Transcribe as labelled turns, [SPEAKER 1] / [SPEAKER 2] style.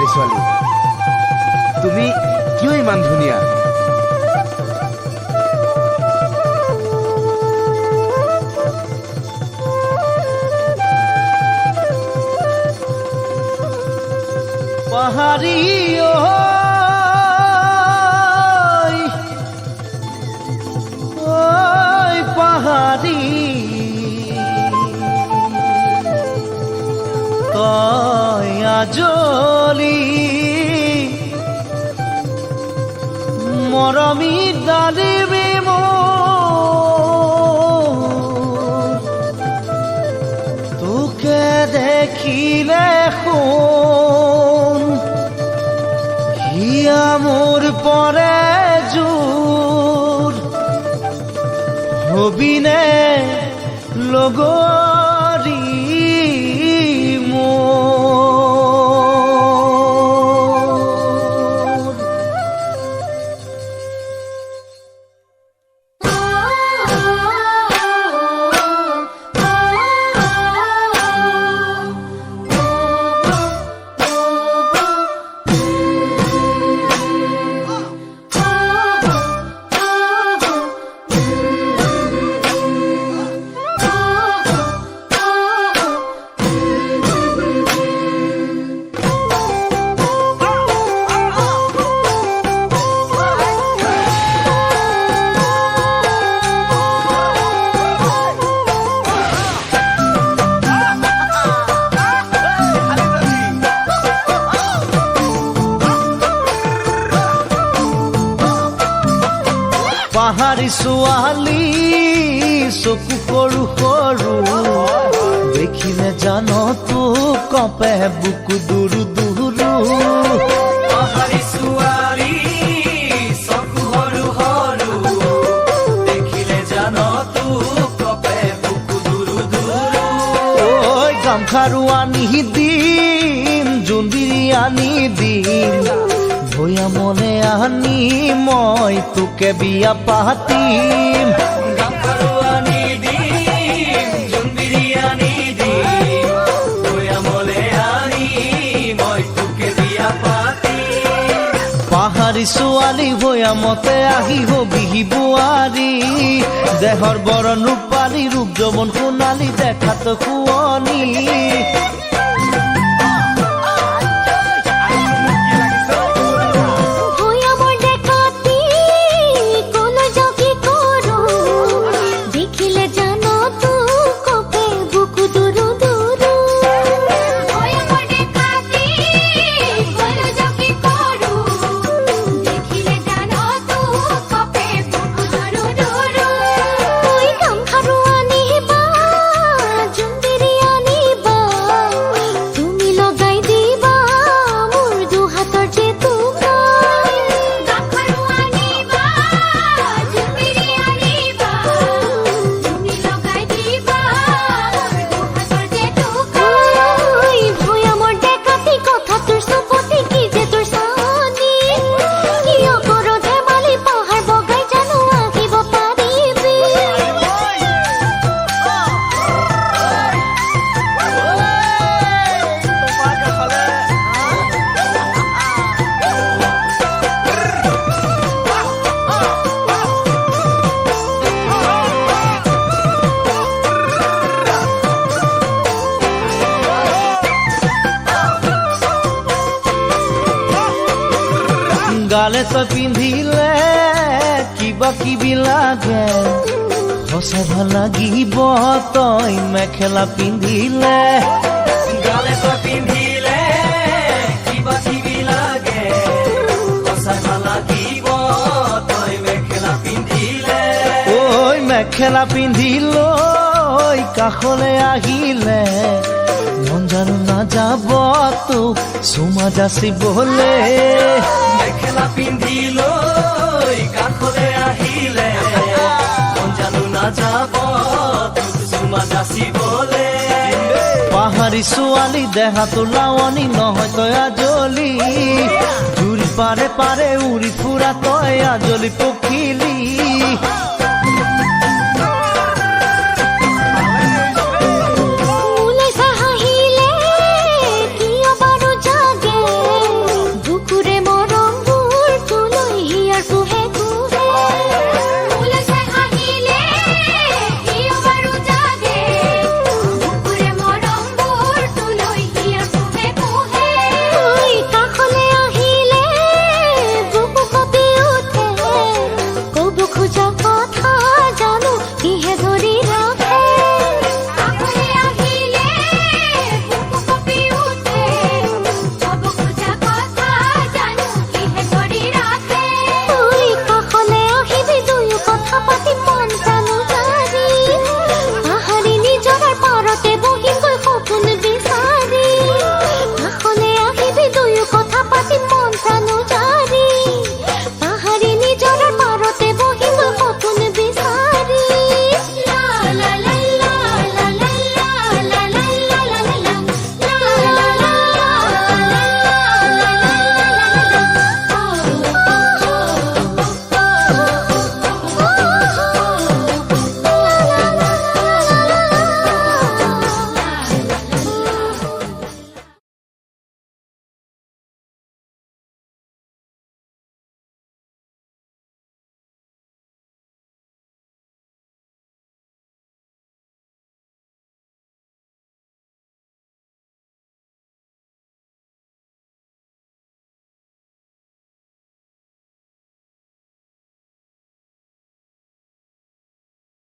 [SPEAKER 1] পাহাৰী ছোৱালী, তুমি কিয় ইমান ধুনীয়া?
[SPEAKER 2] পাহাৰী পাহাৰী তই আজলি মৰমী ডালিবি তোকে দেখিলে হিয়া মোৰ পৰে জোৰ হবিনে লগৰী পাহাৰী ছোৱালী চকু সৰু সৰু দেখিলে জান তোক কঁপে বুকু দুৰু দুৰু
[SPEAKER 3] পাহাৰী ছোৱালী চকু সৰু সৰু দেখিলে জান তোক কঁপে বুকু দুৰু দুৰু
[SPEAKER 2] ঐ গামখাৰু আনি দিম জোনবিৰি আনি দিম ভৈয়া মনে আনি মই তোকে বিয়া পাতিম
[SPEAKER 3] গামখাৰু আনি দিম জোনবিৰি আনি দিম ভৈয়া মনে আনি মই তোকে বিয়া পাতিম
[SPEAKER 2] পাহাৰী ছোৱালী ভৈয়া মতে আহিব বিহি বোৱাৰী দেহৰ বৰণ ৰূপালী ৰূপ যৌৱন সোণালী দেখাত শুৱনি গালে তই পিন্ধিলে কিবা কিবি লাগে সঁচা ভাল লাগিব তই মেখেলা পিন্ধিলে
[SPEAKER 3] গালে তই পিন্ধিলে কিবা কিবি লাগে সঁচা ভাল লাগিব তই মেখেলা পিন্ধিলে
[SPEAKER 2] ঐ মেখেলা পিন্ধিলৈ কাষলৈ আহিলে মন জানো নাযাব তোক চুমা যাচিবলে
[SPEAKER 3] মেখেলা পিন্ধিলৈ কাষলৈ আহিলে মন জানো নাযাব তোক চুমা যাচিবলে
[SPEAKER 2] পাহাৰী ছোৱালী দেহাটো লাৱনী নহয় তই আজলি জুৰি পাৰে পাৰে উৰি ফুৰা তই আজলি পখিলি